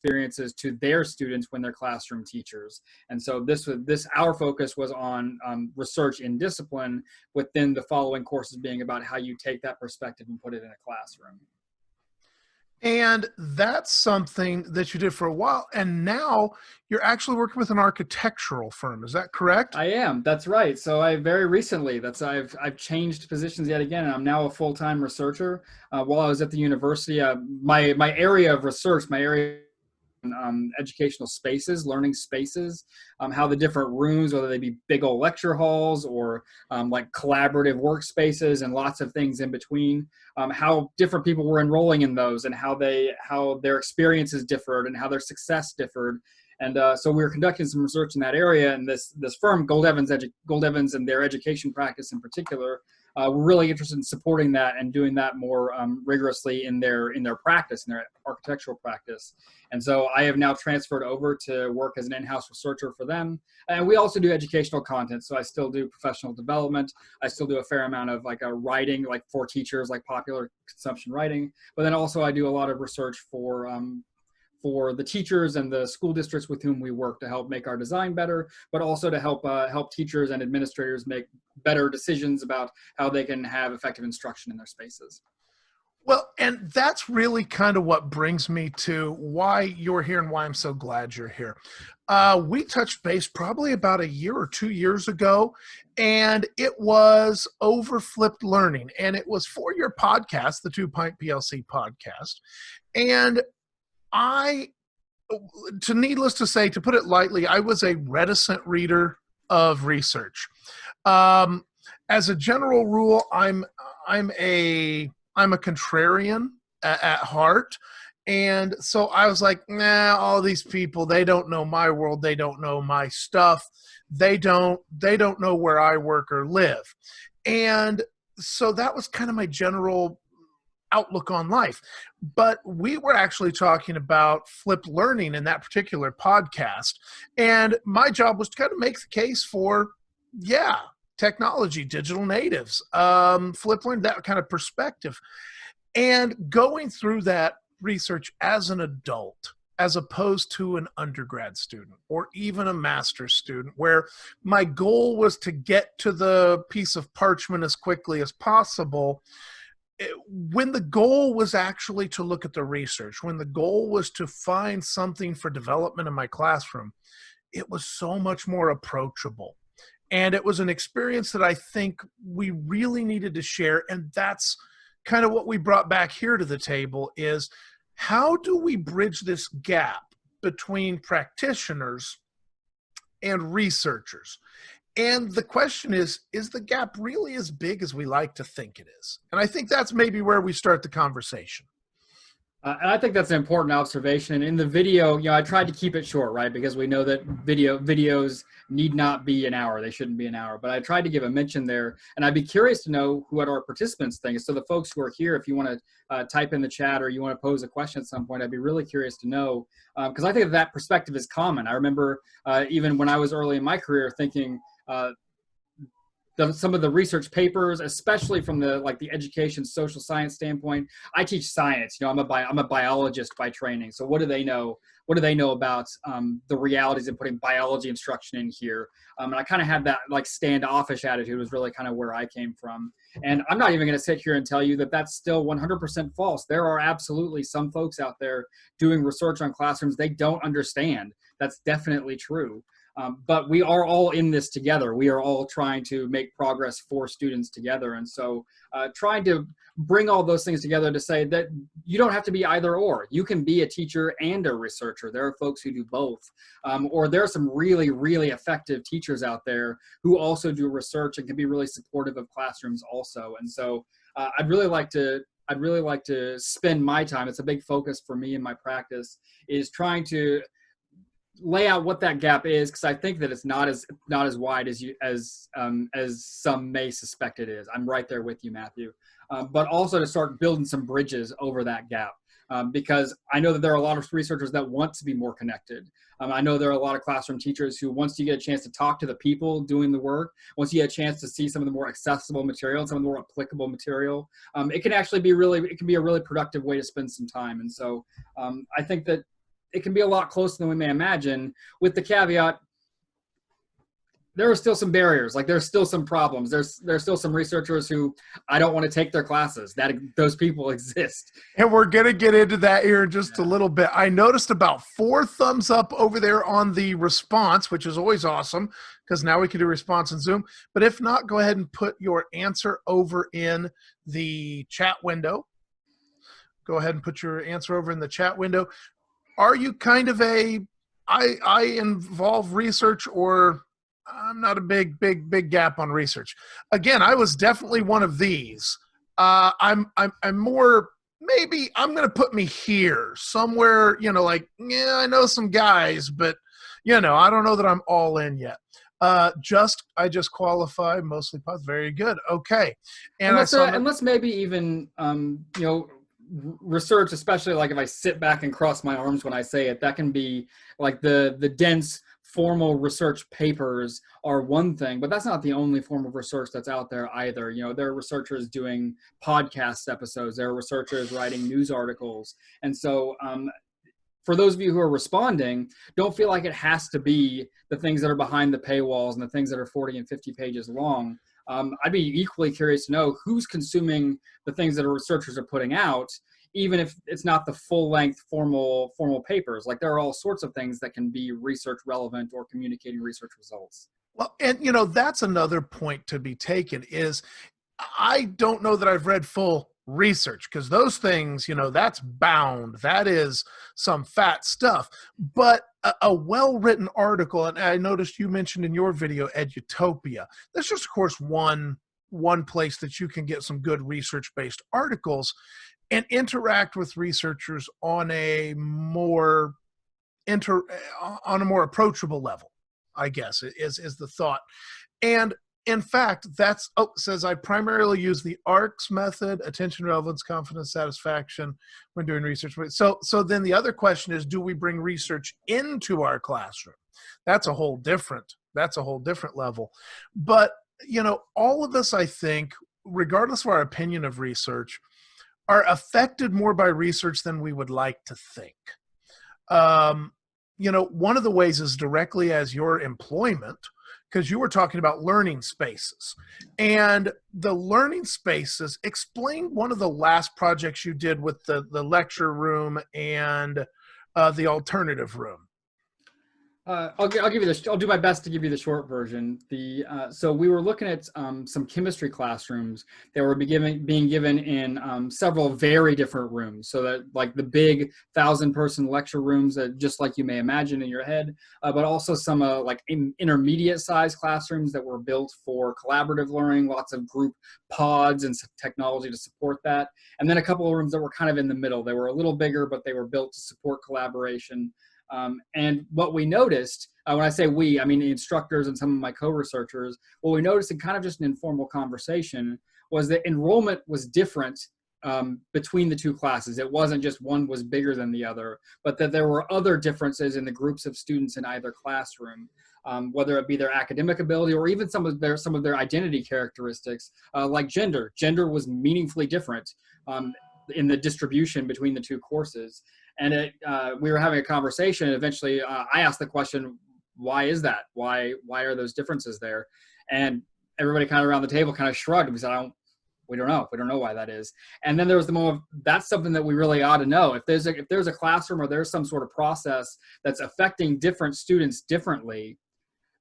experiences to their students when they're classroom teachers. And so our focus was on research in discipline, within the following courses being about how you take that perspective and put it in a classroom. And that's something that you did for a while. And now you're actually working with an architectural firm. Is that correct? I am. That's right. So I very recently, I've changed positions yet again, and I'm now a full-time researcher. While I was at the university, my area of research, my area educational spaces, learning spaces, how the different rooms, whether they be big old lecture halls or like collaborative workspaces and lots of things in between, how different people were enrolling in those and how their experiences differed and how their success differed. And so we were conducting some research in that area, and this firm, Gold Evans and their education practice in particular, we're really interested in supporting that and doing that more rigorously in their practice, in their architectural practice. And so I have now transferred over to work as an in-house researcher for them. And we also do educational content. So I still do professional development. I still do a fair amount of writing, like for teachers, like popular consumption writing. But then also I do a lot of research for the teachers and the school districts with whom we work to help make our design better, but also to help teachers and administrators make better decisions about how they can have effective instruction in their spaces. Well, and that's really kind of what brings me to why you're here and why I'm so glad you're here. We touched base probably about a year or 2 years ago, and it was over flipped learning, and it was for your podcast, the 2 Pint PLC podcast. And needless to say, to put it lightly, I was a reticent reader of research. As a general rule, I'm a contrarian at heart. And so I was like, nah, all these people, they don't know my world. They don't know my stuff. They don't know where I work or live. And so that was kind of my general outlook on life. But we were actually talking about flipped learning in that particular podcast. And my job was to kind of make the case for, technology, digital natives, flipped learning, that kind of perspective. And going through that research as an adult, as opposed to an undergrad student or even a master's student, where my goal was to get to the piece of parchment as quickly as possible, when the goal was actually to look at the research, when the goal was to find something for development in my classroom, it was so much more approachable. And it was an experience that I think we really needed to share. And that's kind of what we brought back here to the table is, how do we bridge this gap between practitioners and researchers? And the question is the gap really as big as we like to think it is? And I think that's maybe where we start the conversation. And I think that's an important observation. And in the video, I tried to keep it short, right? Because we know that videos need not be an hour. They shouldn't be an hour. But I tried to give a mention there. And I'd be curious to know what our participants think. So the folks who are here, if you want to type in the chat or you want to pose a question at some point, I'd be really curious to know. Because I think that perspective is common. I remember even when I was early in my career thinking, some of the research papers, especially from the education social science standpoint. I teach science. I'm a biologist by training. So what do they know? What do they know about the realities of putting biology instruction in here? And I kind of had that standoffish attitude was really kind of where I came from. And I'm not even going to sit here and tell you that that's still 100% false. There are absolutely some folks out there doing research on classrooms they don't understand. That's definitely true. But we are all in this together. We are all trying to make progress for students together. And so trying to bring all those things together to say that you don't have to be either or. You can be a teacher and a researcher. There are folks who do both. Or there are some really, really effective teachers out there who also do research and can be really supportive of classrooms also. And so I'd really like to spend my time. It's a big focus for me in my practice, is trying to lay out what that gap is, because I think that it's not as wide as some may suspect it is. I'm right there with you, Matthew. But also to start building some bridges over that gap, because I know that there are a lot of researchers that want to be more connected. I know there are a lot of classroom teachers who, once you get a chance to talk to the people doing the work, once you get a chance to see some of the more accessible material, some of the more applicable material, it can actually be a really productive way to spend some time. And so I think that it can be a lot closer than we may imagine, with the caveat, there are still some barriers. Like there's still some problems. There's still some researchers who I don't want to take their classes. Those people exist. And we're going to get into that here in just a little bit. I noticed about 4 thumbs up over there on the response, which is always awesome because now we can do response in Zoom. But if not, go ahead and put your answer over in the chat window. Go ahead and put your answer over in the chat window. Are you kind of I involve research, or I'm not a big gap on research? Again, I was definitely one of these. I'm more, maybe I'm going to put me here somewhere, like, yeah, I know some guys, but I don't know that I'm all in yet. I just qualify mostly positive. Very good. Okay. And unless maybe even, research, especially like if I sit back and cross my arms when I say it, that can be like the dense formal research papers are one thing, but that's not the only form of research that's out there either. There are researchers doing podcast episodes, there are researchers writing news articles. And so for those of you who are responding, don't feel like it has to be the things that are behind the paywalls and the things that are 40 and 50 pages long. I'd be equally curious to know who's consuming the things that our researchers are putting out, even if it's not the full-length formal papers. Like there are all sorts of things that can be research relevant or communicating research results. Well, and that's another point to be taken is I don't know that I've read full research, because those things, that's bound. That is some fat stuff. But a well-written article, and I noticed you mentioned in your video Edutopia. That's just, of course, one place that you can get some good research-based articles and interact with researchers on a more approachable level, I guess, is the thought. And in fact, says I primarily use the ARCS method, attention, relevance, confidence, satisfaction, when doing research. So then the other question is, do we bring research into our classroom? That's a whole different level. But, all of us, I think, regardless of our opinion of research, are affected more by research than we would like to think. One of the ways is directly as your employment, because you were talking about learning spaces. And the learning spaces, explain one of the last projects you did with the lecture room and the alternative room. I'll give you I'll do my best to give you the short version. So we were looking at some chemistry classrooms that were being given in several very different rooms. So that like the big 1,000-person lecture rooms that just like you may imagine in your head, but also some like intermediate sized classrooms that were built for collaborative learning, lots of group pods and some technology to support that. And then a couple of rooms that were kind of in the middle. They were a little bigger, but they were built to support collaboration. And what we noticed, when I say we, I mean the instructors and some of my co-researchers, what we noticed in kind of just an informal conversation was that enrollment was different between the two classes. It wasn't just one was bigger than the other, but that there were other differences in the groups of students in either classroom, whether it be their academic ability or even some of their identity characteristics, like gender. Gender was meaningfully different in the distribution between the two courses. And we were having a conversation, and eventually I asked the question, why is that? Why are those differences there? And everybody kind of around the table kind of shrugged. We said, we don't know. We don't know why that is. And then there was the moment, that's something that we really ought to know. If there's a classroom or there's some sort of process that's affecting different students differently,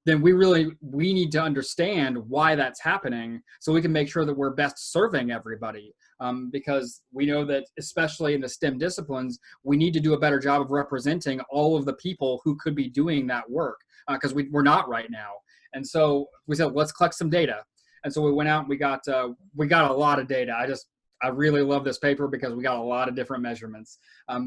then we need to understand why that's happening so we can make sure that we're best serving everybody. Because we know that, especially in the STEM disciplines, we need to do a better job of representing all of the people who could be doing that work, because we're not right now. And so we said, let's collect some data. And so we went out and we got a lot of data. I really love this paper because we got a lot of different measurements.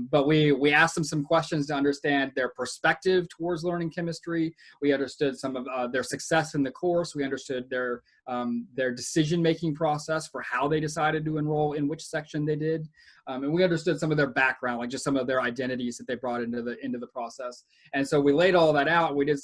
But we asked them some questions to understand their perspective towards learning chemistry. We understood some of their success in the course. We understood their decision-making process for how they decided to enroll in which section they did. And we understood some of their background, like just some of their identities that they brought into the process. And so we laid all that out. We did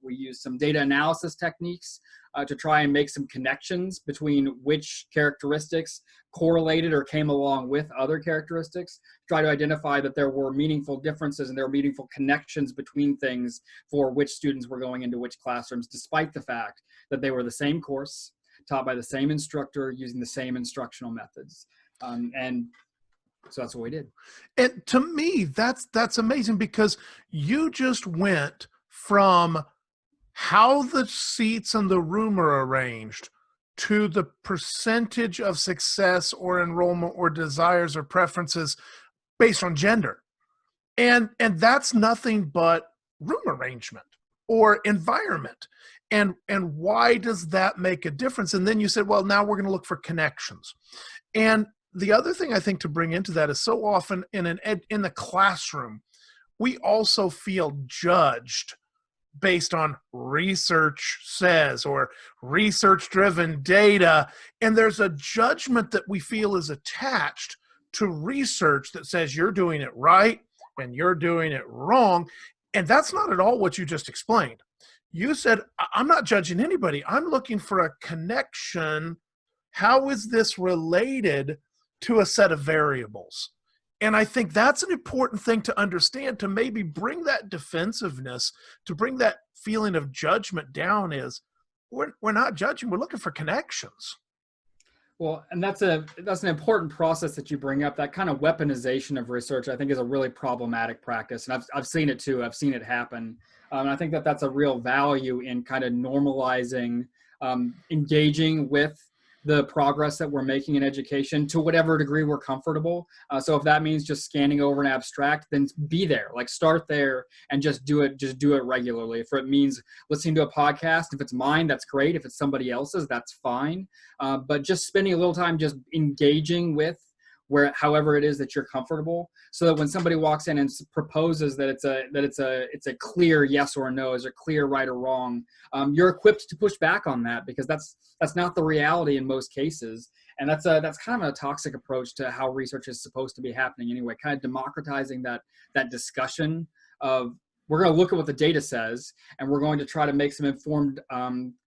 we used some data analysis techniques to try and make some connections between which characteristics correlated or came along with other characteristics, try to identify that there were meaningful differences and there were meaningful connections between things for which students were going into which classrooms, despite the fact that they were the same course, taught by the same instructor, using the same instructional methods. And so that's what we did. And to me, that's amazing, because you just went from how the seats in the room are arranged to the percentage of success or enrollment or desires or preferences based on gender. And that's nothing but room arrangement or environment. And why does that make a difference? And then you said, well, now we're going to look for connections. And the other thing I think to bring into that is, so often in the classroom, we also feel judged based on research says or research-driven data. And there's a judgment that we feel is attached to research that says you're doing it right and you're doing it wrong. And that's not at all what you just explained. You said, I'm not judging anybody. I'm looking for a connection. How is this related to a set of variables? And I think that's an important thing to understand, to maybe bring that defensiveness, to bring that feeling of judgment down. Is we're not judging, we're looking for connections. Well, and that's an important process that you bring up. That kind of weaponization of research, I think, is a really problematic practice. And I've seen it too. I've seen it happen. And I think that that's a real value in kind of normalizing, engaging with the progress that we're making in education to whatever degree we're comfortable. So if that means just scanning over an abstract, then be there, like start there and just do it regularly. If it means listening to a podcast, if it's mine, that's great. If it's somebody else's, that's fine. But just spending a little time just engaging with however it is that you're comfortable, so that when somebody walks in and proposes that it's a clear yes or no, is a clear right or wrong, you're equipped to push back on that, because that's not the reality in most cases. And that's kind of a toxic approach to how research is supposed to be happening anyway, kind of democratizing that discussion of, we're going to look at what the data says and we're going to try to make some informed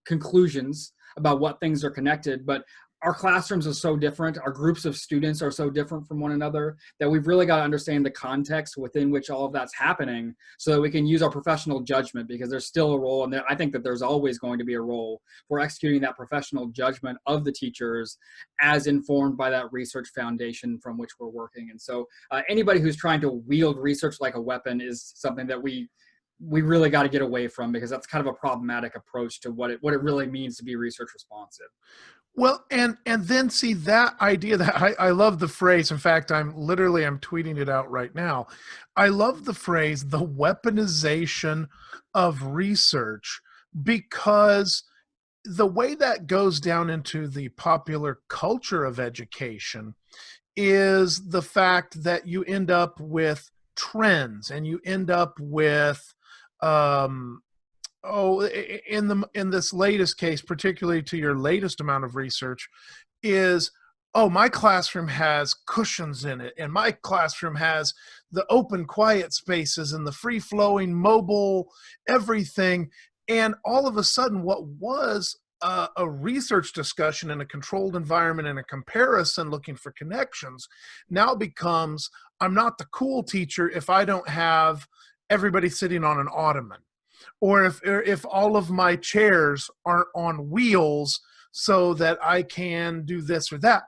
conclusions about what things are connected. But our classrooms are so different, our groups of students are so different from one another, that we've really got to understand the context within which all of that's happening, so that we can use our professional judgment, because there's still a role, and I think that there's always going to be a role for executing that professional judgment of the teachers as informed by that research foundation from which we're working. And so anybody who's trying to wield research like a weapon is something that we really got to get away from, because that's kind of a problematic approach to what it really means to be research responsive. Well, and then see that idea, that I love the phrase. In fact, I'm tweeting it out right now. I love the phrase, the weaponization of research, because the way that goes down into the popular culture of education is the fact that you end up with trends, and you end up with in this latest case, particularly to your latest amount of research, is, oh, my classroom has cushions in it, and my classroom has the open quiet spaces and the free-flowing mobile everything. And all of a sudden, what was a research discussion in a controlled environment and a comparison looking for connections now becomes, I'm not the cool teacher if I don't have everybody sitting on an ottoman, or if all of my chairs aren't on wheels so that I can do this or that.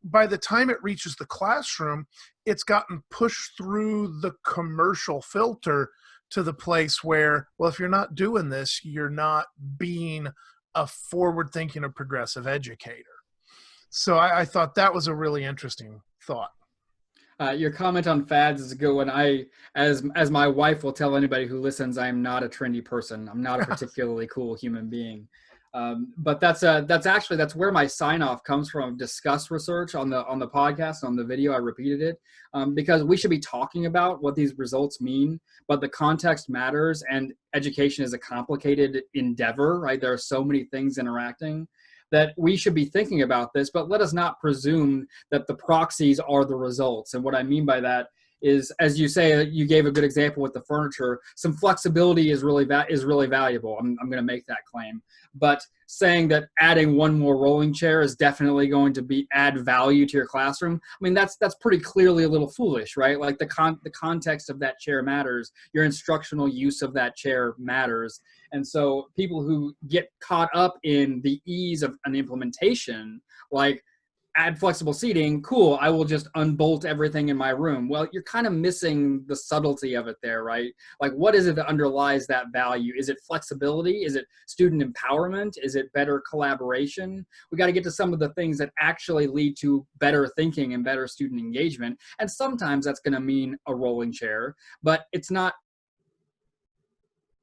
By the time it reaches the classroom, it's gotten pushed through the commercial filter to the place where, well, if you're not doing this, you're not being a forward-thinking or progressive educator. So I thought that was a really interesting thought. Your comment on fads is a good one. As my wife will tell anybody who listens, I am not a trendy person. I'm not a particularly cool human being. But that's where my sign off comes from. Discuss research on the podcast, on the video. I repeated it because we should be talking about what these results mean, but the context matters, and education is a complicated endeavor, right? There are so many things interacting that we should be thinking about this, but let us not presume that the proxies are the results. And what I mean by that is, as you say, you gave a good example with the furniture. Some flexibility is really valuable. I'm going to make that claim. But saying that adding one more rolling chair is definitely going to add value to your classroom, I mean, that's pretty clearly a little foolish, right? Like the context of that chair matters. Your instructional use of that chair matters. And so people who get caught up in the ease of an implementation, like add flexible seating, cool, I will just unbolt everything in my room. Well, you're kind of missing the subtlety of it there, right? Like, what is it that underlies that value? Is it flexibility? Is it student empowerment? Is it better collaboration? We got to get to some of the things that actually lead to better thinking and better student engagement. And sometimes that's going to mean a rolling chair, but it's not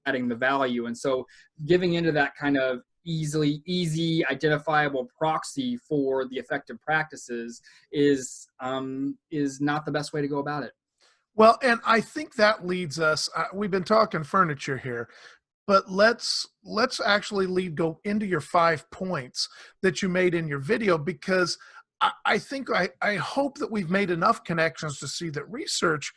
adding the value. And so giving into that kind of easy identifiable proxy for the effective practices is not the best way to go about it. Well, and I think that leads us, we've been talking furniture here, but let's actually go into your 5 points that you made in your video, because I hope that we've made enough connections to see that research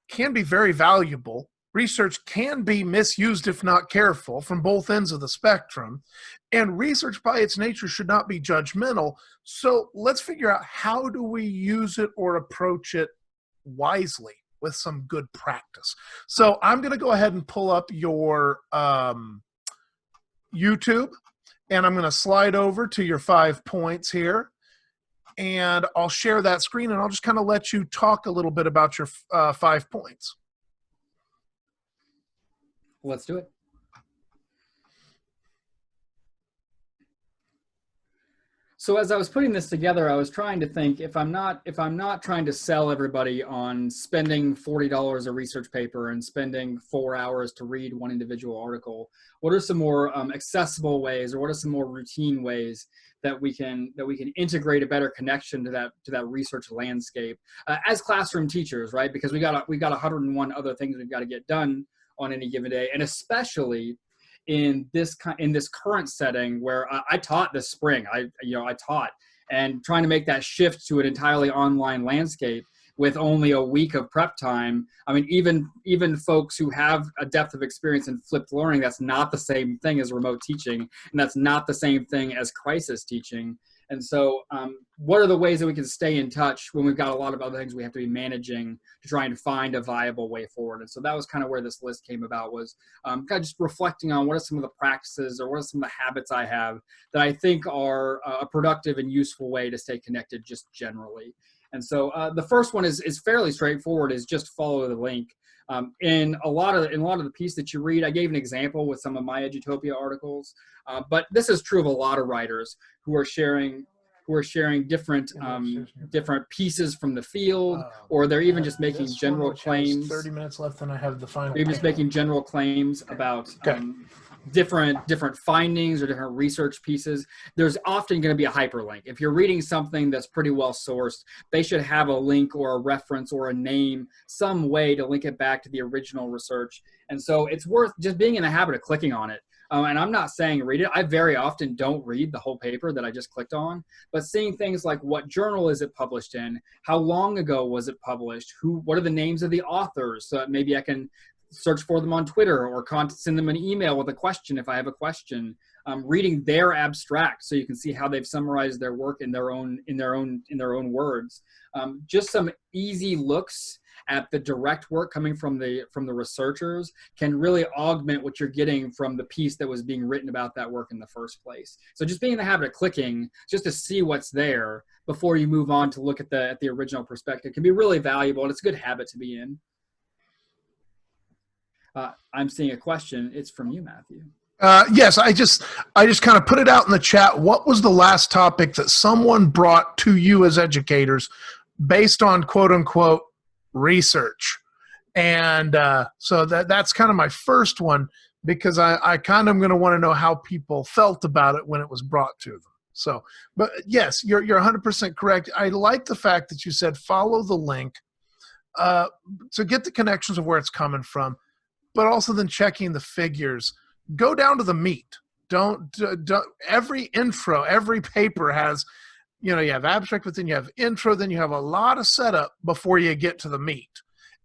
can be very valuable. Research can be misused if not careful from both ends of the spectrum. And research by its nature should not be judgmental. So let's figure out, how do we use it or approach it wisely with some good practice? So I'm going to go ahead and pull up your YouTube, and I'm going to slide over to your 5 points here. And I'll share that screen, and I'll just kind of let you talk a little bit about your 5 points. Let's do it. So as I was putting this together, I was trying to think, if I'm not trying to sell everybody on spending $40 a research paper and spending 4 hours to read one individual article, what are some more accessible ways, or what are some more routine ways that we can integrate a better connection to that research landscape as classroom teachers, right? Because we got 101 other things we've got to get done on any given day, and especially in this current setting where I taught this spring. I taught, and trying to make that shift to an entirely online landscape with only a week of prep time. I mean, even folks who have a depth of experience in flipped learning, that's not the same thing as remote teaching, and that's not the same thing as crisis teaching. And so what are the ways that we can stay in touch when we've got a lot of other things we have to be managing to try and find a viable way forward? And so that was kind of where this list came about, was kind of just reflecting on what are some of the practices, or what are some of the habits I have that I think are a productive and useful way to stay connected just generally. And so the first one is fairly straightforward, is just follow the link. In a lot of the piece that you read, I gave an example with some of my Edutopia articles, but this is true of a lot of writers who are sharing different pieces from the field, or they're even just making general claims. 30 minutes left, and I have the final. They're just making general claims about different findings or different research pieces. There's often going to be a hyperlink. If you're reading something that's pretty well sourced, they should have a link or a reference or a name, some way to link it back to the original research. And so it's worth just being in the habit of clicking on it. And I'm not saying read it. I very often don't read the whole paper that I just clicked on, but seeing things like, what journal is it published in? How long ago was it published? What are the names of the authors? So maybe I can search for them on Twitter, or send them an email with a question if I have a question. Reading their abstract, so you can see how they've summarized their work in their own words. Just some easy looks at the direct work coming from the researchers can really augment what you're getting from the piece that was being written about that work in the first place. So just being in the habit of clicking just to see what's there before you move on to look at the original perspective can be really valuable, and it's a good habit to be in. I'm seeing a question. It's from you, Matthew. Yes, I just kind of put it out in the chat. What was the last topic that someone brought to you as educators based on quote unquote research? And so that's kind of my first one, because I kind of going to want to know how people felt about it when it was brought to them. So, but yes, you're 100% correct. I like the fact that you said follow the link to get the connections of where it's coming from, but also then checking the figures. Go down to the meat. Don't every intro, every paper has You know, you have abstract, but then you have intro, then you have a lot of setup before you get to the meat.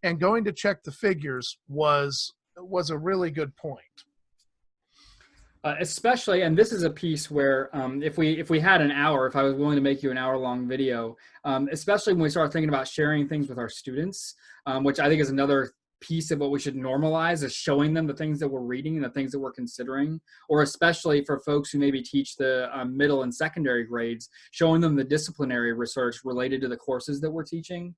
And going to check the figures was a really good point. Especially, and this is a piece where if we had an hour, if I was willing to make you an hour-long video, especially when we start thinking about sharing things with our students, which I think is another piece of what we should normalize, is showing them the things that we're reading and the things that we're considering, or especially for folks who maybe teach the middle and secondary grades, showing them the disciplinary research related to the courses that we're teaching.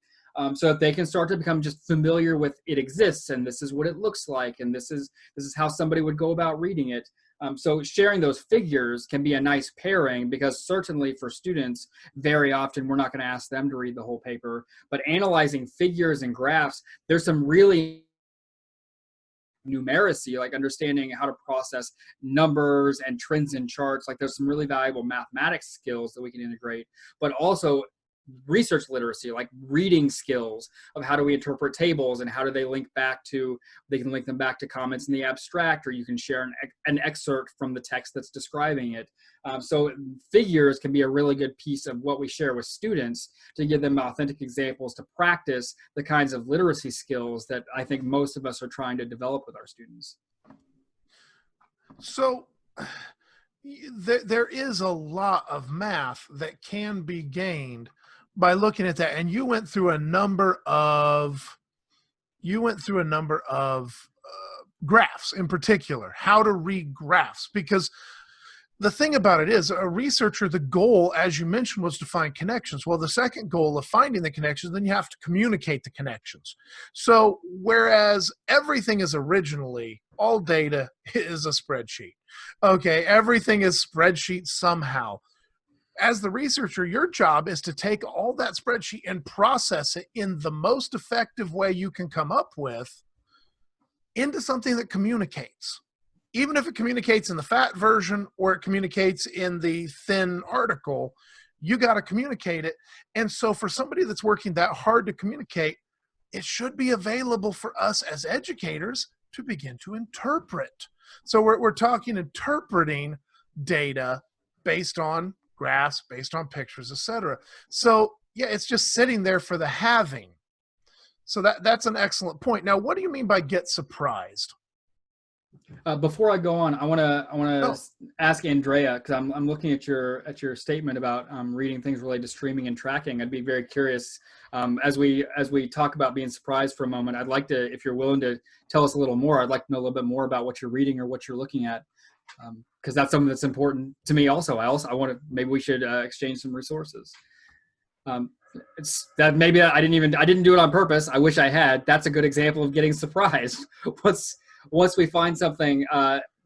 So that they can start to become just familiar with it exists, and this is what it looks like, and this is how somebody would go about reading it. So sharing those figures can be a nice pairing, because certainly for students, very often we're not going to ask them to read the whole paper, but analyzing figures and graphs, there's some really numeracy, like understanding how to process numbers and trends in charts. Like there's some really valuable mathematics skills that we can integrate, but also research literacy, like reading skills of how do we interpret tables and how do they link back to, they can link them back to comments in the abstract, or you can share an excerpt from the text that's describing it. So figures can be a really good piece of what we share with students to give them authentic examples to practice the kinds of literacy skills that I think most of us are trying to develop with our students. So there is a lot of math that can be gained by looking at that. And you went through a number of graphs in particular, how to read graphs, because the thing about it is, a researcher, the goal, as you mentioned, was to find connections. Well, the second goal of finding the connections, then you have to communicate the connections. So whereas everything is originally, all data is a spreadsheet. Okay, everything is spreadsheet somehow. As the researcher, your job is to take all that spreadsheet and process it in the most effective way you can come up with into something that communicates. Even if it communicates in the fat version or it communicates in the thin article, you got to communicate it. And so for somebody that's working that hard to communicate, it should be available for us as educators to begin to interpret. So we're talking interpreting data based on graphs, based on pictures, etc. So yeah, it's just sitting there for the having. So that's an excellent point. Now, what do you mean by get surprised? Before I go on, I want to ask Andrea, because I'm looking at your statement about reading things related to streaming and tracking. I'd be very curious as we talk about being surprised for a moment. I'd like to, if you're willing to tell us a little more, I'd like to know a little bit more about what you're reading or what you're looking at, because that's something that's important to me. Also, I want to, maybe we should exchange some resources. It's that maybe I didn't do it on purpose. I wish I had. That's a good example of getting surprised. Once we find something,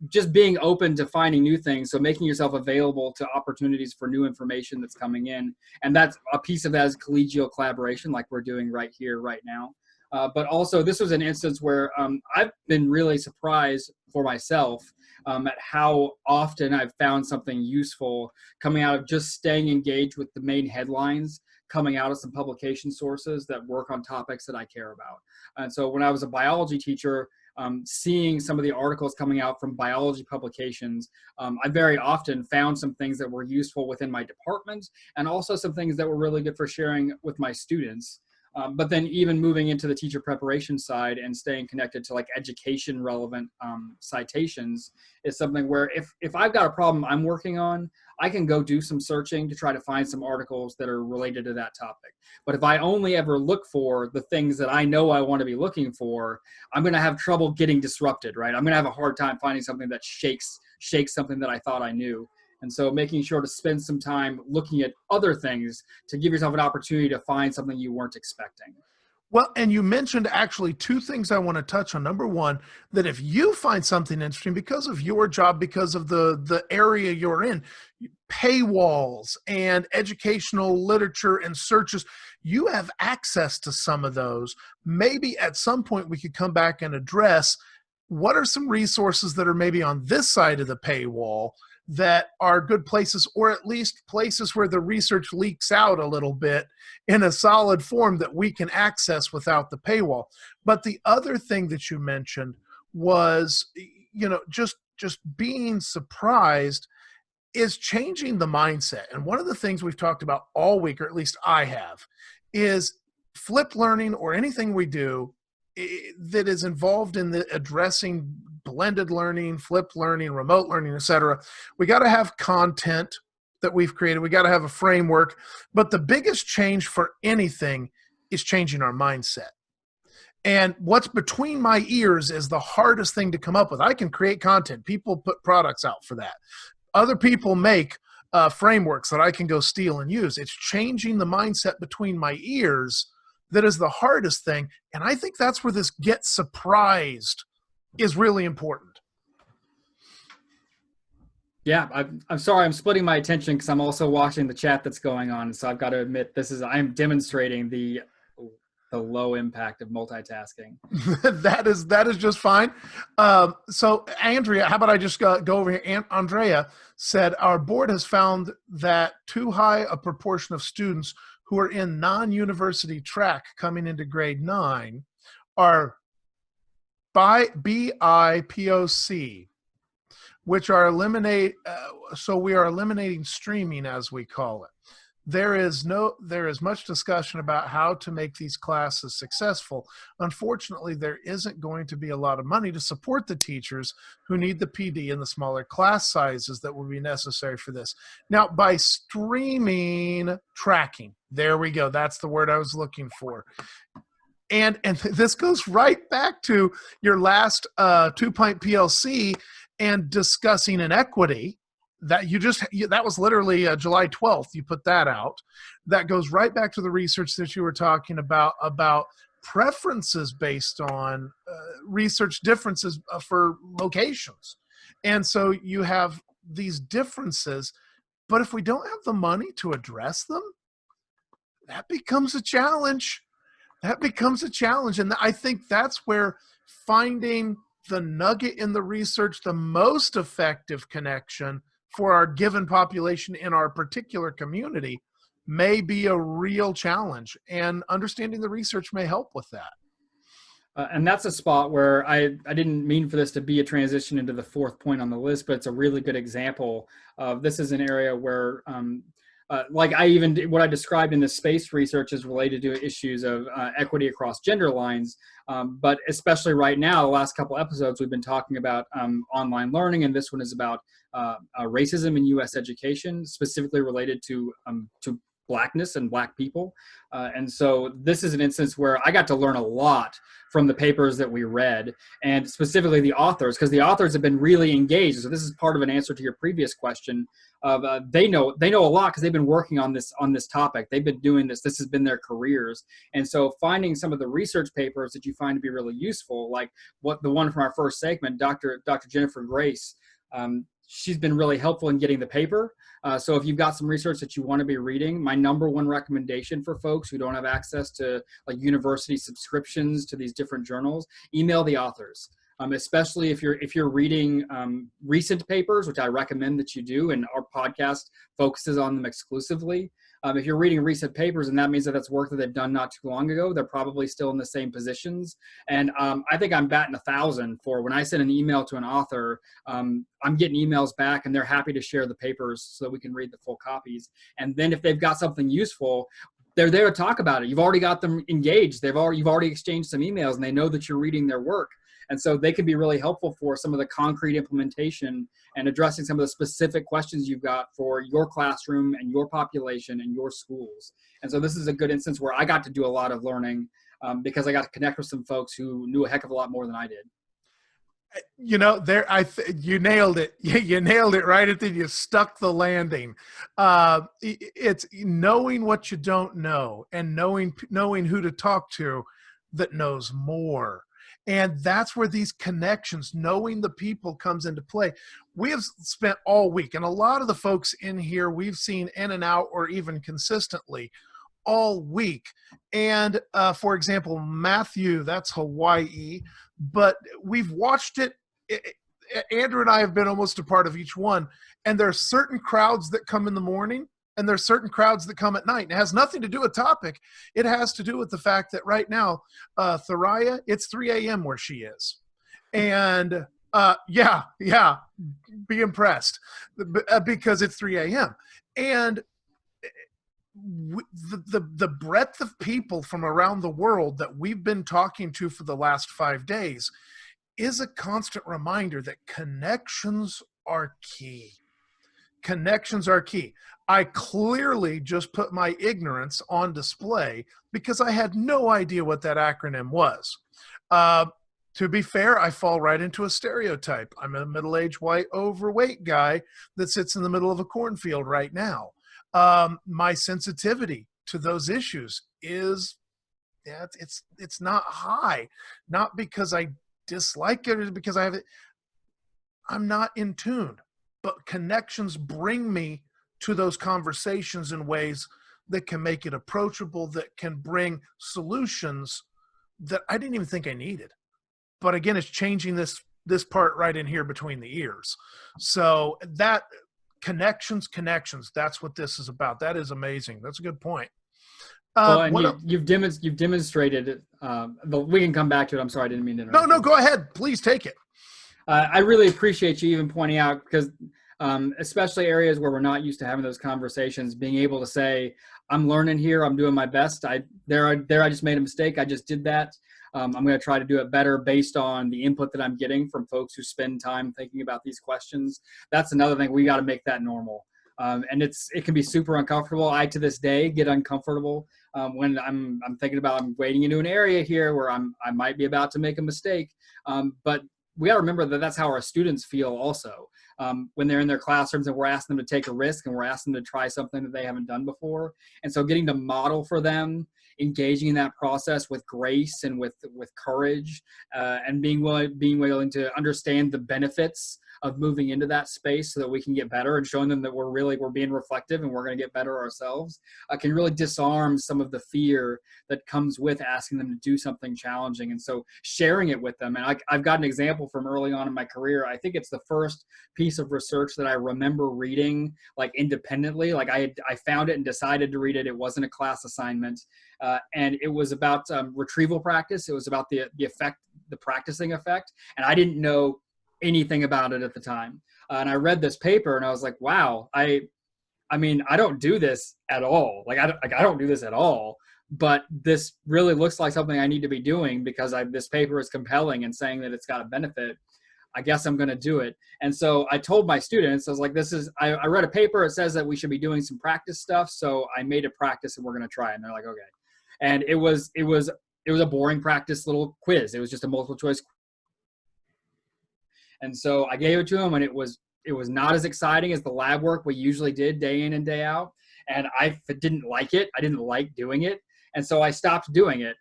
just being open to finding new things. So making yourself available to opportunities for new information that's coming in. And that's a piece of that is collegial collaboration, like we're doing right here, right now. But also this was an instance where I've been really surprised for myself at how often I've found something useful coming out of just staying engaged with the main headlines coming out of some publication sources that work on topics that I care about. And so when I was a biology teacher, seeing some of the articles coming out from biology publications, I very often found some things that were useful within my department, and also some things that were really good for sharing with my students. But then even moving into the teacher preparation side and staying connected to like education relevant citations is something where if I've got a problem I'm working on, I can go do some searching to try to find some articles that are related to that topic. But if I only ever look for the things that I know I want to be looking for, I'm going to have trouble getting disrupted, right? I'm going to have a hard time finding something that shakes something that I thought I knew. And so making sure to spend some time looking at other things to give yourself an opportunity to find something you weren't expecting. Well, and you mentioned actually two things I want to touch on. Number one, that if you find something interesting because of your job, because of the area you're in, paywalls and educational literature and searches, you have access to some of those. Maybe at some point we could come back and address what are some resources that are maybe on this side of the paywall that are good places, or at least places where the research leaks out a little bit in a solid form that we can access without the paywall. But the other thing that you mentioned was, just being surprised. is changing the mindset. And one of the things we've talked about all week, or at least I have, is flipped learning, or anything we do that is involved in the addressing blended learning, flipped learning, remote learning, etc. We got to have content that we've created. We got to have a framework. But the biggest change for anything is changing our mindset. And what's between my ears is the hardest thing to come up with. I can create content. People put products out for that. Other people make frameworks that I can go steal and use. It's changing the mindset between my ears that is the hardest thing. And I think that's where this get surprised is really important. Yeah, I'm sorry, I'm splitting my attention because I'm also watching the chat that's going on. So I've got to admit, I'm demonstrating the low impact of multitasking. that is just fine. So Andrea, how about I just go over here? Andrea said, our board has found that too high a proportion of students who are in non-university track coming into grade 9 are BIPOC, which are so we are eliminating streaming, as we call it. There is much discussion about how to make these classes successful. Unfortunately, there isn't going to be a lot of money to support the teachers who need the PD and the smaller class sizes that will be necessary for this. Now, by streaming tracking, there we go. That's the word I was looking for. And this goes right back to your last 2-Pint PLC and discussing inequity. That was literally July 12th. You put that out. That goes right back to the research that you were talking about preferences based on research differences for locations. And so you have these differences, but if we don't have the money to address them, that becomes a challenge. And I think that's where finding the nugget in the research, the most effective connection for our given population in our particular community, may be a real challenge, and understanding the research may help with that. And that's a spot where I didn't mean for this to be a transition into the fourth point on the list, but it's a really good example of this is an area where what I described in the space research is related to issues of equity across gender lines. But especially right now, the last couple episodes, we've been talking about online learning, and this one is about racism in U.S. education, specifically related to Blackness and Black people. And so this is an instance where I got to learn a lot from the papers that we read, and specifically the authors, because the authors have been really engaged. So this is part of an answer to your previous question of they know a lot because they've been working on this topic. They've been doing this. This has been their careers. And so finding some of the research papers that you find to be really useful, like the one from our first segment, Dr. Jennifer Grace, she's been really helpful in getting the paper. So if you've got some research that you want to be reading, my number one recommendation for folks who don't have access to like university subscriptions to these different journals, email the authors. Especially if you're reading recent papers, which I recommend that you do, and our podcast focuses on them exclusively. If you're reading recent papers, and that means that that's work that they've done not too long ago, they're probably still in the same positions. And I think I'm batting 1,000 for when I send an email to an author, I'm getting emails back and they're happy to share the papers so that we can read the full copies. And then if they've got something useful, they're there to talk about it. You've already got them engaged. You've already exchanged some emails, and they know that you're reading their work. And so they can be really helpful for some of the concrete implementation and addressing some of the specific questions you've got for your classroom and your population and your schools. And so this is a good instance where I got to do a lot of learning because I got to connect with some folks who knew a heck of a lot more than I did. You know, you nailed it. You nailed it right at the, you stuck the landing. It's knowing what you don't know and knowing who to talk to that knows more. And that's where these connections, knowing the people, comes into play. We have spent all week, and a lot of the folks in here we've seen in and out or even consistently all week. And for example, Matthew, that's Hawaii, but we've watched it. Andrew and I have been almost a part of each one. And there are certain crowds that come in the morning, and there's certain crowds that come at night. And it has nothing to do with topic. It has to do with the fact that right now, Thoraya, it's 3 a.m. where she is. And Yeah, be impressed because it's 3 a.m. And the breadth of people from around the world that we've been talking to for the last 5 days is a constant reminder that connections are key. Connections are key. I clearly just put my ignorance on display because I had no idea what that acronym was. Uh, to be fair, I fall right into a stereotype. I'm a middle-aged, white, overweight guy that sits in the middle of a cornfield right now. My sensitivity to those issues is, yeah, it's not high, not because I dislike it, or because I have it. I'm not in tune, but connections bring me to those conversations in ways that can make it approachable, that can bring solutions that I didn't even think I needed. But again, it's changing this part right in here between the ears. So that connections, that's what this is about. That is amazing. That's a good point. Well, and you've demonstrated. We can come back to it. I'm sorry, I didn't mean to interrupt. No, go ahead. Please take it. I really appreciate you even pointing out, because especially areas where we're not used to having those conversations, being able to say, I'm learning here, I'm doing my best. I just made a mistake. I just did that. I'm going to try to do it better based on the input that I'm getting from folks who spend time thinking about these questions. That's another thing. We got to make that normal. And it can be super uncomfortable. I, to this day, get uncomfortable when I'm thinking about, I'm wading into an area here where I might be about to make a mistake. But we got to remember that that's how our students feel also. When they're in their classrooms and we're asking them to take a risk and we're asking them to try something that they haven't done before. And so getting to model for them, engaging in that process with grace and with courage, and being willing to understand the benefits of moving into that space so that we can get better, and showing them that we're being reflective and we're going to get better ourselves, can really disarm some of the fear that comes with asking them to do something challenging. And so sharing it with them. And I've got an example from early on in my career. I think it's the first piece of research that I remember reading like independently. Like I found it and decided to read it. It wasn't a class assignment. And it was about retrieval practice. It was about the effect, the practicing effect. And I didn't know anything about it at the time. And I read this paper and I was like, wow, I mean, I don't do this at all. I don't do this at all, but this really looks like something I need to be doing because this paper is compelling and saying that it's got a benefit. I guess I'm going to do it. And so I told my students, I was like, I read a paper. It says that we should be doing some practice stuff. So I made a practice and we're going to try it. And they're like, okay. And it was a boring practice little quiz. It was just a multiple choice. And so I gave it to them, and it was not as exciting as the lab work we usually did day in and day out. And I didn't like it. I didn't like doing it. And so I stopped doing it.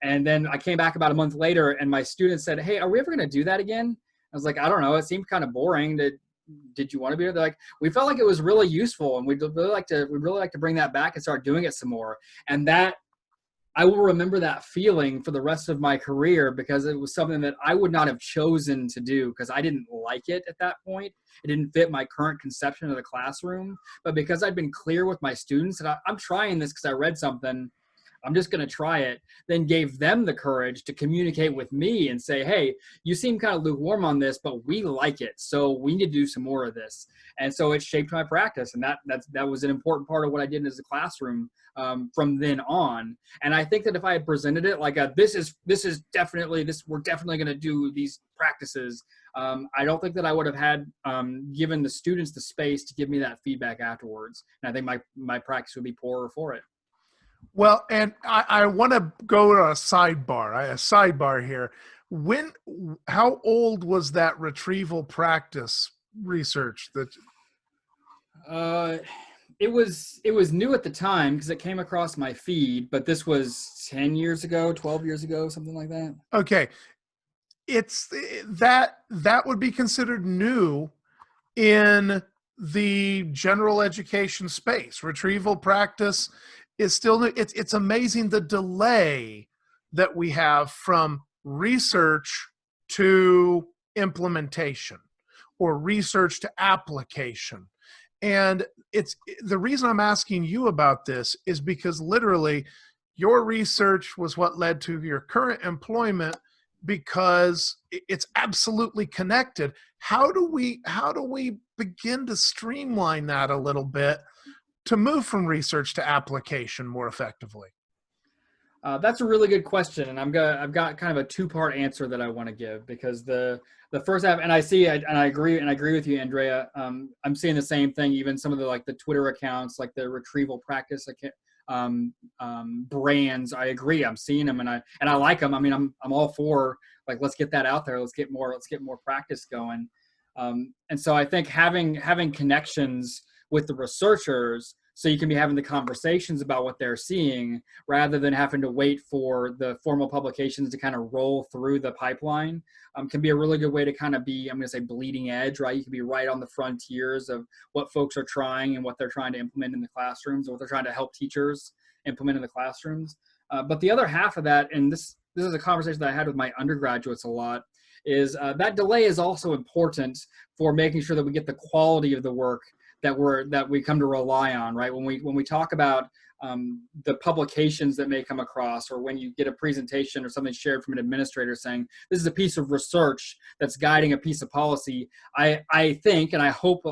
And then I came back about a month later and my students said, hey, are we ever going to do that again? I was like, I don't know. It seemed kind of boring. Did you want to be there? They're like, we felt like it was really useful and we'd really like to bring that back and start doing it some more. And that, I will remember that feeling for the rest of my career because it was something that I would not have chosen to do because I didn't like it at that point. It didn't fit my current conception of the classroom. But because I'd been clear with my students that I'm trying this because I read something, I'm just going to try it, then gave them the courage to communicate with me and say, hey, you seem kind of lukewarm on this, but we like it. So we need to do some more of this. And so it shaped my practice. And that was an important part of what I did as a classroom from then on. And I think that if I had presented it like we're definitely going to do these practices, I don't think that I would have had given the students the space to give me that feedback afterwards. And I think my practice would be poorer for it. Well, and I want to go to a sidebar here. How old was that retrieval practice research that? It was new at the time because it came across my feed, but this was 10 years ago, 12 years ago, something like that. Okay. It's that would be considered new in the general education space. Retrieval practice is still new. It's amazing the delay that we have from research to implementation or research to application. And it's the reason I'm asking you about this is because literally your research was what led to your current employment because it's absolutely connected. How do we begin to streamline that a little bit to move from research to application more effectively? That's a really good question, and I've got kind of a two-part answer that I want to give, because the first half, and I agree with you, Andrea. I'm seeing the same thing. Even some of the Twitter accounts, like the Retrieval Practice brands. I agree. I'm seeing them, and I like them. I mean, I'm all for, like, let's get that out there. Let's get more practice going. And so I think having connections with the researchers, so you can be having the conversations about what they're seeing, rather than having to wait for the formal publications to kind of roll through the pipeline, can be a really good way to kind of be, I'm going to say, bleeding edge, right? You can be right on the frontiers of what folks are trying and what they're trying to implement in the classrooms, or what they're trying to help teachers implement in the classrooms. But the other half of that, and this is a conversation that I had with my undergraduates a lot, is that delay is also important for making sure that we get the quality of the work that we come to rely on, right? When we talk about the publications that may come across, or when you get a presentation or something shared from an administrator saying this is a piece of research that's guiding a piece of policy, I think, and I hope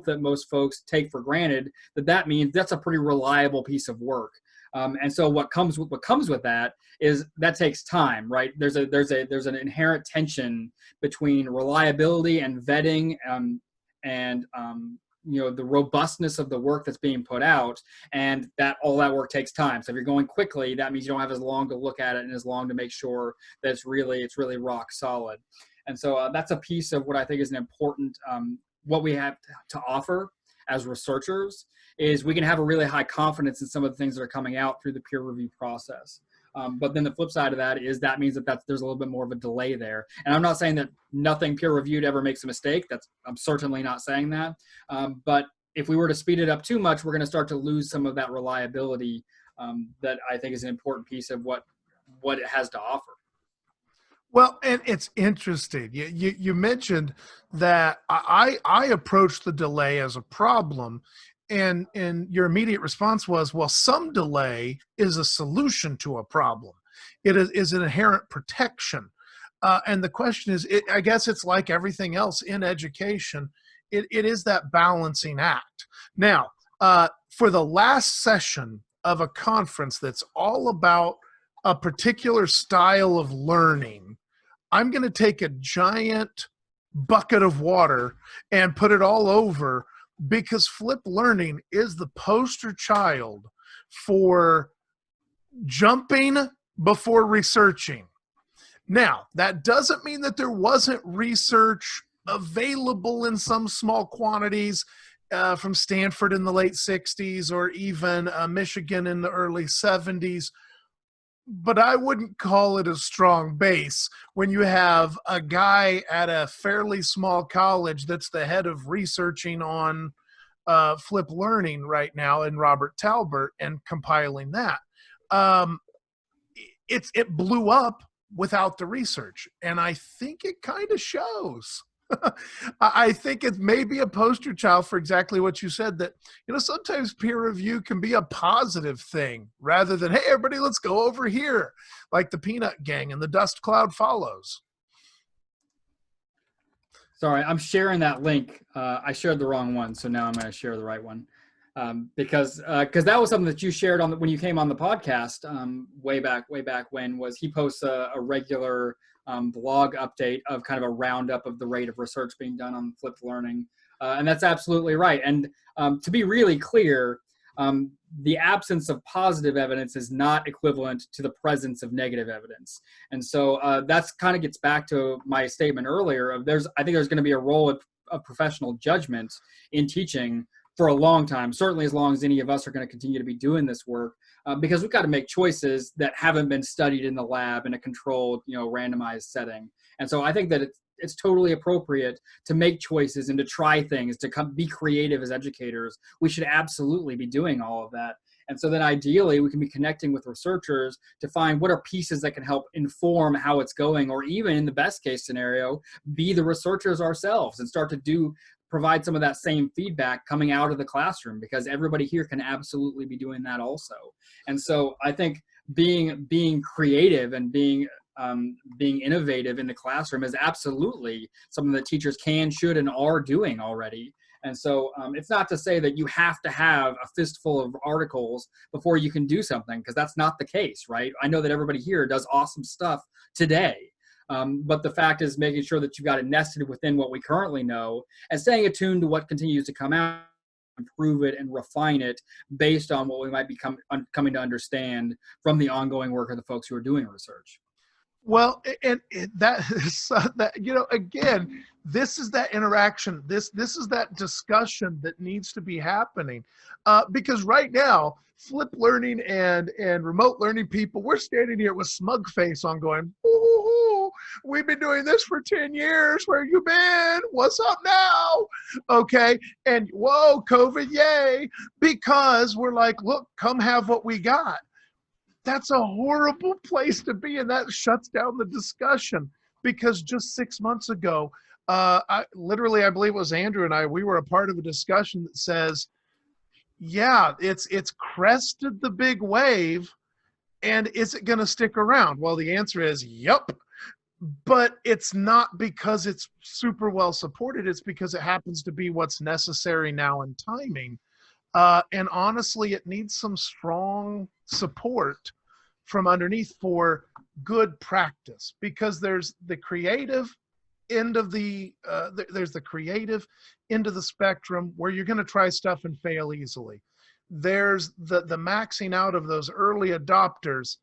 that most folks take for granted that means that's a pretty reliable piece of work. And so what comes with that is that takes time, right? There's an inherent tension between reliability and vetting, and the robustness of the work that's being put out, and that all that work takes time. So if you're going quickly, that means you don't have as long to look at it and as long to make sure that it's really rock solid. And so that's a piece of what I think is an important, what we have to offer as researchers, is we can have a really high confidence in some of the things that are coming out through the peer review process. But then the flip side of that is that means that there's a little bit more of a delay there. And I'm not saying that nothing peer reviewed ever makes a mistake. I'm certainly not saying that. But if we were to speed it up too much, we're going to start to lose some of that reliability that I think is an important piece of what it has to offer. Well, and it's interesting. You mentioned that I approached the delay as a problem, and your immediate response was, well, some delay is a solution to a problem. It is an inherent protection. And the question is, I guess it's like everything else in education. It is that balancing act. Now, for the last session of a conference that's all about a particular style of learning, I'm going to take a giant bucket of water and put it all over, because flip learning is the poster child for jumping before researching. Now, that doesn't mean that there wasn't research available in some small quantities from Stanford in the late 60s, or even Michigan in the early 70s. But I wouldn't call it a strong base when you have a guy at a fairly small college that's the head of researching on flip learning right now, and Robert Talbert, and compiling that. It blew up without the research, and I think it kind of shows. I think it may be a poster child for exactly what you said, that, sometimes peer review can be a positive thing rather than, hey, everybody, let's go over here, like the peanut gang and the dust cloud follows. Sorry, I'm sharing that link. I shared the wrong one, so now I'm going to share the right one. Because that was something that you shared when you came on the podcast way back when, was he posts a regular blog update of kind of a roundup of the rate of research being done on flipped learning. And that's absolutely right. And to be really clear, the absence of positive evidence is not equivalent to the presence of negative evidence. And so that's kind of gets back to my statement earlier of I think there's going to be a role of professional judgment in teaching for a long time, certainly as long as any of us are going to continue to be doing this work, because we've got to make choices that haven't been studied in the lab in a controlled, randomized setting. And so I think that it's totally appropriate to make choices and to try things, to be creative as educators. We should absolutely be doing all of that. And so then ideally we can be connecting with researchers to find what are pieces that can help inform how it's going, or even in the best case scenario, be the researchers ourselves and start to provide some of that same feedback coming out of the classroom, because everybody here can absolutely be doing that also. And so I think being creative and being being innovative in the classroom is absolutely something that teachers can, should, and are doing already. And so it's not to say that you have to have a fistful of articles before you can do something, because that's not the case, right? I know that everybody here does awesome stuff today. But the fact is making sure that you've got it nested within what we currently know and staying attuned to what continues to come out, improve it and refine it based on what we might be coming to understand from the ongoing work of the folks who are doing research. Well, and that is that, you know, again, this is that interaction. This is that discussion that needs to be happening, because right now, flip learning and remote learning people, we're standing here with smug face on, going, ooh, we've been doing this for 10 years. Where you been? What's up now? Okay, and whoa, COVID, yay! Because we're like, look, come have what we got. That's a horrible place to be, and that shuts down the discussion. Because just 6 months ago, I believe it was Andrew and I, we were a part of a discussion that says, yeah, it's crested the big wave, and is it going to stick around? Well, the answer is yep, but it's not because it's super well supported. It's because it happens to be what's necessary now in timing. And honestly, it needs some strong support from underneath for good practice, because there's the creative end of the spectrum where you're going to try stuff and fail easily. There's the maxing out of those early adopters,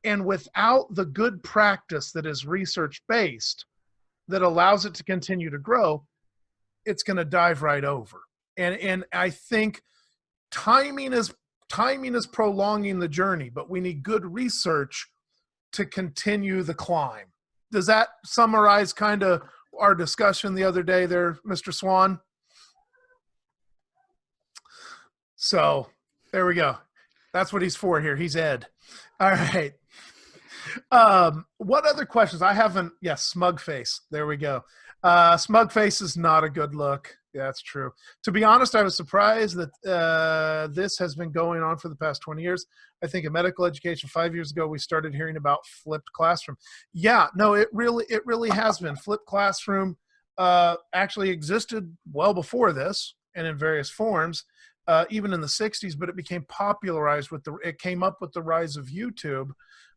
and without the good practice that is research based that allows it to continue to grow, it's going to dive right over. And I think timing is prolonging the journey, but we need good research to continue the climb. Does that summarize kind of our discussion the other day there, Mr. Swan? So there we go. That's what he's for here. He's Ed. All right. What other questions? I haven't, yes, smug face. There we go. Smug face is not a good look. Yeah, that's true. To be honest, I was surprised that this has been going on for the past 20 years. I think in medical education, 5 years ago, we started hearing about flipped classroom. Yeah, no, it really has been. Flipped classroom actually existed well before this and in various forms, even in the 60s, but it became popularized it came up with the rise of YouTube.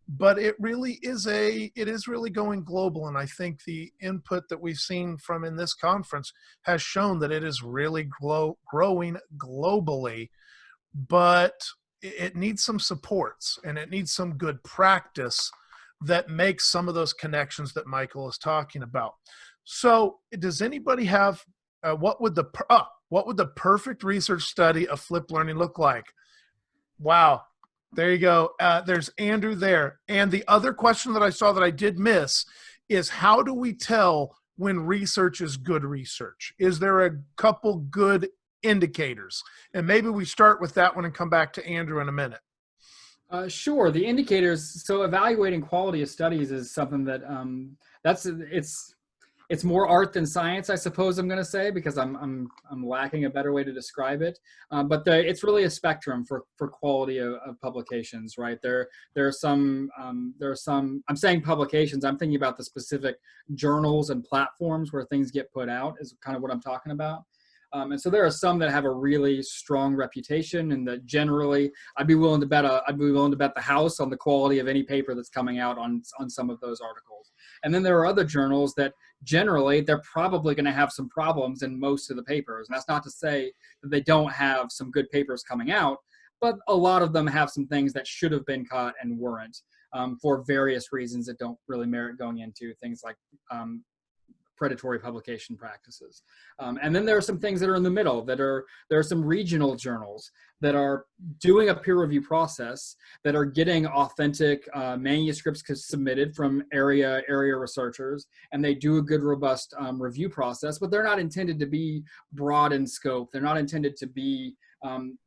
But it is really going global. And I think the input that we've seen from in this conference has shown that it is really growing globally, but it needs some supports and it needs some good practice that makes some of those connections that Michael is talking about. So does anybody have, what would the perfect research study of flipped learning look like? Wow. There you go. There's Andrew there. And the other question that I saw that I did miss is, how do we tell when research is good research? Is there a couple good indicators? And maybe we start with that one and come back to Andrew in a minute. Sure. The indicators. So evaluating quality of studies is something that it's more art than science, I suppose I'm going to say, because I'm lacking a better way to describe it. But it's really a spectrum for quality of publications, right? There are some. I'm saying publications. I'm thinking about the specific journals and platforms where things get put out is kind of what I'm talking about. And so there are some that have a really strong reputation, and that generally I'd be willing to bet the house on the quality of any paper that's coming out on some of those articles. And then there are other journals that generally they're probably going to have some problems in most of the papers. And that's not to say that they don't have some good papers coming out, but a lot of them have some things that should have been caught and weren't, for various reasons that don't really merit going into things like predatory publication practices. And then there are some things that are in the middle, there are some regional journals that are doing a peer review process, that are getting authentic manuscripts submitted from area researchers, and they do a good, robust review process, but they're not intended to be broad in scope. They're not intended to be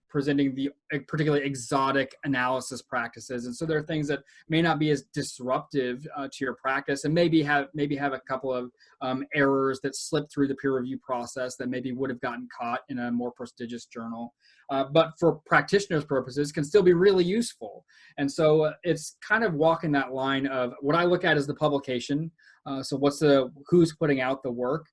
presenting the particularly exotic analysis practices. And so there are things that may not be as disruptive to your practice, and maybe have a couple of errors that slip through the peer review process that maybe would have gotten caught in a more prestigious journal. But for practitioners' purposes, can still be really useful. And so it's kind of walking that line of what I look at as the publication. So who's putting out the work?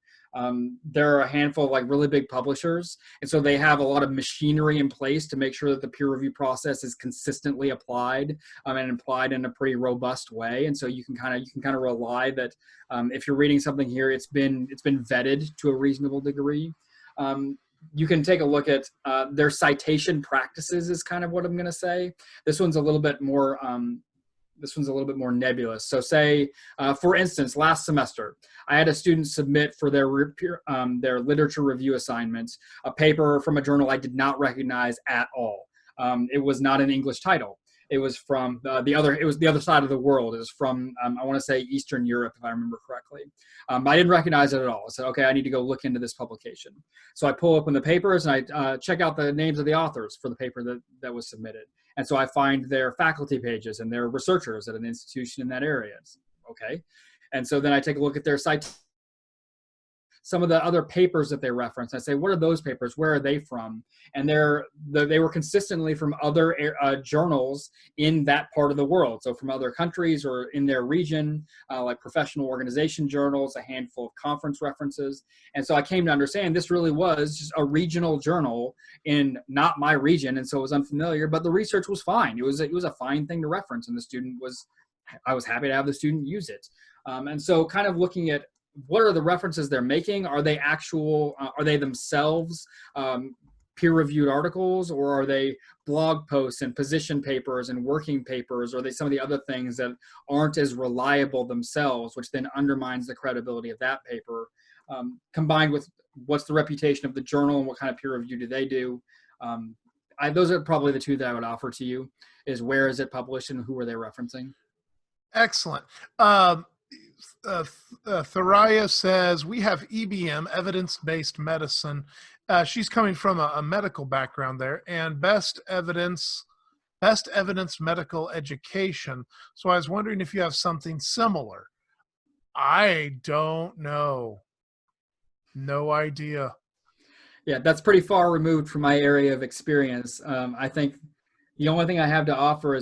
There are a handful of like really big publishers, and so they have a lot of machinery in place to make sure that the peer review process is consistently applied and applied in a pretty robust way. And so you can kind of rely that if you're reading something here, it's been vetted to a reasonable degree. You can take a look at their citation practices is kind of what I'm going to say. This one's a little bit more nebulous. So say, for instance, last semester, I had a student submit for their literature review assignments a paper from a journal I did not recognize at all. It was not an English title. It was from the other side of the world. It was from, I want to say Eastern Europe, if I remember correctly. I didn't recognize it at all. I said, okay, I need to go look into this publication. So I pull open the papers and I check out the names of the authors for the paper that was submitted. And so I find their faculty pages and their researchers at an institution in that area. Okay. And so then I take a look at their some of the other papers that they reference. I say, what are those papers? Where are they from? And they were consistently from other journals in that part of the world. So from other countries or in their region, like professional organization journals, a handful of conference references. And so I came to understand this really was just a regional journal in not my region. And so it was unfamiliar, but the research was fine. It was a fine thing to reference. And I was happy to have the student use it. And so kind of looking at what are the references they're making? Are they themselves peer-reviewed articles, or are they blog posts and position papers and working papers? Or are they some of the other things that aren't as reliable themselves, which then undermines the credibility of that paper, combined with what's the reputation of the journal and what kind of peer review do they do? Those are probably the two that I would offer to you, is where is it published and who are they referencing? Excellent. Thoraya says, we have EBM, evidence-based medicine. She's coming from a medical background there, and best evidence medical education. So I was wondering if you have something similar. I don't know. No idea. Yeah, that's pretty far removed from my area of experience. I think the only thing I have to offer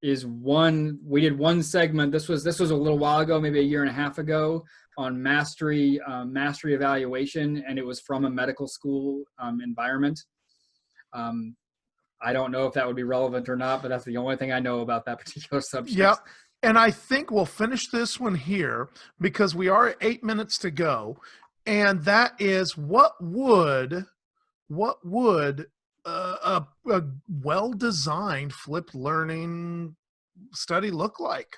we did one segment. This was a little while ago, maybe a year and a half ago, on mastery evaluation, and it was from a medical school environment. I don't know if that would be relevant or not, but that's the only thing I know about that particular subject. Yeah, and I think we'll finish this one here because we are at 8 minutes to go, and that is what would a well-designed flipped learning study look like?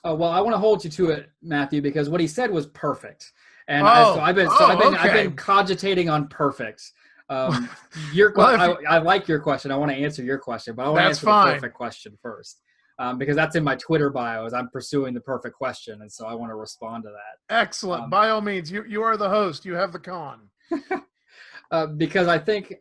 Well, I want to hold you to it, Matthew, because what he said was perfect, and I've been cogitating on perfect. I like your question. I want to answer your question, but I want to answer the perfect question first, because that's in my Twitter bio. As I'm pursuing the perfect question, and so I want to respond to that. Excellent. By all means, you are the host. You have the con. Because I think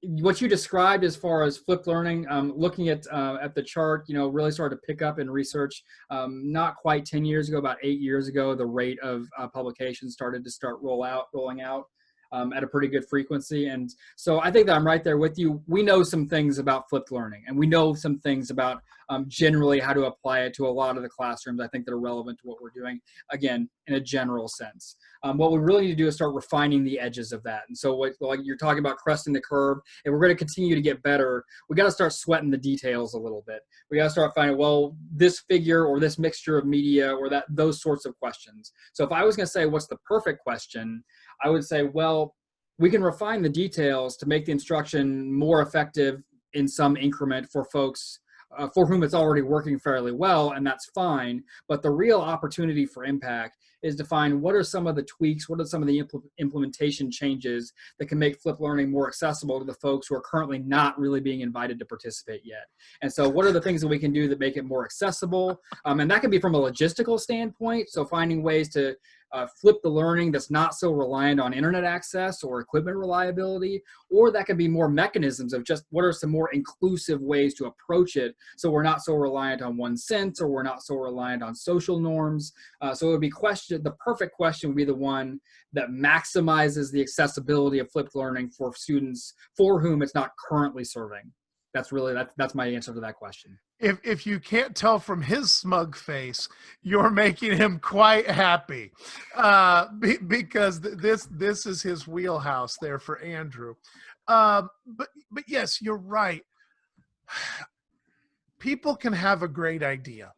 what you described as far as flipped learning, looking at the chart, really started to pick up in research. Not quite 10 years ago, about 8 years ago, the rate of publications started to rolling out at a pretty good frequency. And so I think that I'm right there with you. We know some things about flipped learning, and we know some things about generally how to apply it to a lot of the classrooms, I think, that are relevant to what we're doing, again, in a general sense. What we really need to do is start refining the edges of that. And so like you're talking about cresting the curve, and we're going to continue to get better. We got to start sweating the details a little bit. We got to start finding, well, this figure or this mixture of media or those sorts of questions. So if I was going to say, what's the perfect question, I would say, well, we can refine the details to make the instruction more effective in some increment for folks for whom it's already working fairly well, and that's fine. But the real opportunity for impact is to find what are some of the tweaks, what are some of the implementation changes that can make flipped learning more accessible to the folks who are currently not really being invited to participate yet. And so what are the things that we can do that make it more accessible? And that can be from a logistical standpoint, so finding ways to flip the learning that's not so reliant on internet access or equipment reliability, or that could be more mechanisms of just what are some more inclusive ways to approach it, so we're not so reliant on one sense, or we're not so reliant on social norms. So it would be the perfect question would be the one that maximizes the accessibility of flipped learning for students for whom it's not currently serving. That's my answer to that question. If you can't tell from his smug face, you're making him quite happy, because this is his wheelhouse there for Andrew. But yes, you're right. People can have a great idea,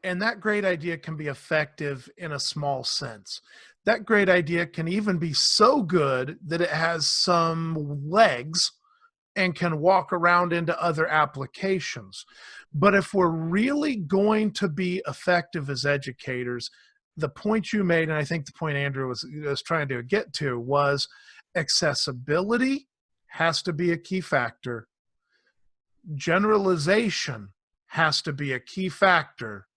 and that great idea can be effective in a small sense. That great idea can even be so good that it has some legs and can walk around into other applications. But if we're really going to be effective as educators, the point you made, and I think the point Andrew was trying to get to, was accessibility has to be a key factor. Generalization has to be a key factor.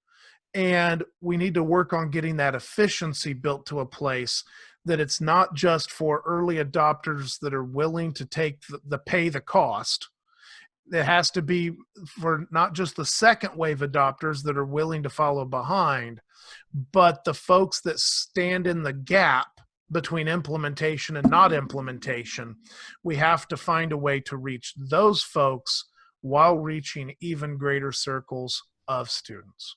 And we need to work on getting that efficiency built to a place that it's not just for early adopters that are willing to take pay the cost. It has to be for not just the second wave adopters that are willing to follow behind, but the folks that stand in the gap between implementation and not implementation. We have to find a way to reach those folks while reaching even greater circles of students.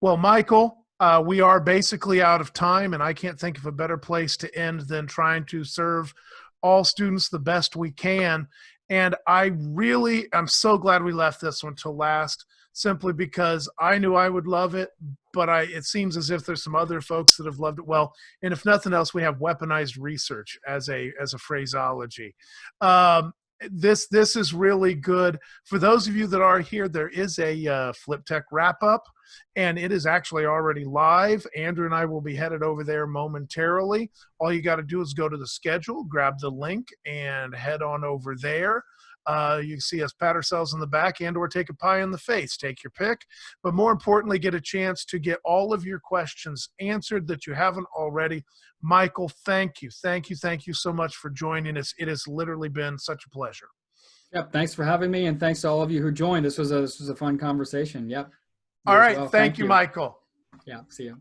Well, Michael, we are basically out of time, and I can't think of a better place to end than trying to serve all students the best we can. And I'm so glad we left this one till last, simply because I knew I would love it, but it seems as if there's some other folks that have loved it well. And if nothing else, we have weaponized research as a phraseology. This is really good. For those of you that are here, there is a FlipTech wrap-up, and it is actually already live. Andrew and I will be headed over there momentarily. All you got to do is go to the schedule, grab the link, and head on over there. You can see us pat ourselves on the back and or take a pie in the face. Take your pick. But more importantly, get a chance to get all of your questions answered that you haven't already. Michael, thank you. Thank you so much for joining us. It has literally been such a pleasure. Yep. Thanks for having me. And thanks to all of you who joined. This was a fun conversation. Yep. All right. Thank you, Michael. Yeah. See you.